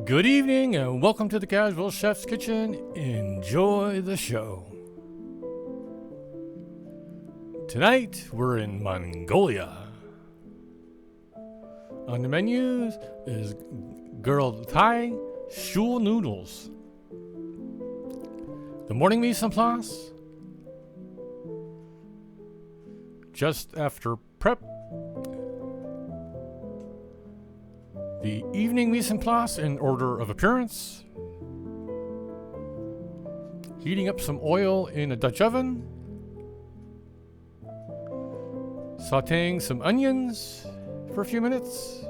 Good evening and welcome to the Casual Chef's Kitchen. Enjoy the show. Tonight we're in Mongolia. On the menus is Guriltai Shul Noodles. The morning mise en place, just after prep. The evening mise en place in order of appearance. Heating up some oil in a Dutch oven. Sauteing some onions for a few minutes.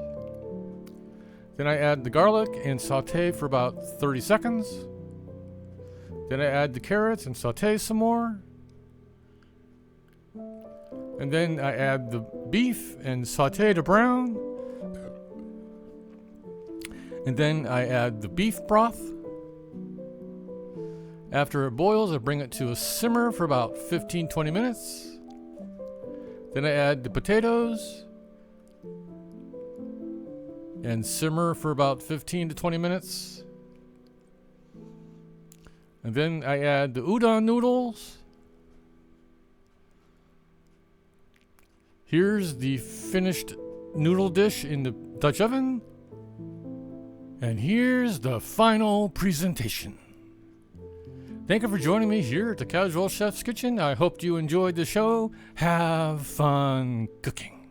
Then I add the garlic and saute for about 30 seconds. Then I add the carrots and saute some more. And then I add the beef and saute to brown. And then I add the beef broth. After it boils, I bring it to a simmer for about 15-20 minutes. Then I add the potatoes and simmer for about 15 to 20 minutes. And then I add the udon noodles. Here's the finished noodle dish in the Dutch oven. And here's the final presentation. Thank you for joining me here at the Casual Chef's Kitchen. I hope you enjoyed the show. Have fun cooking.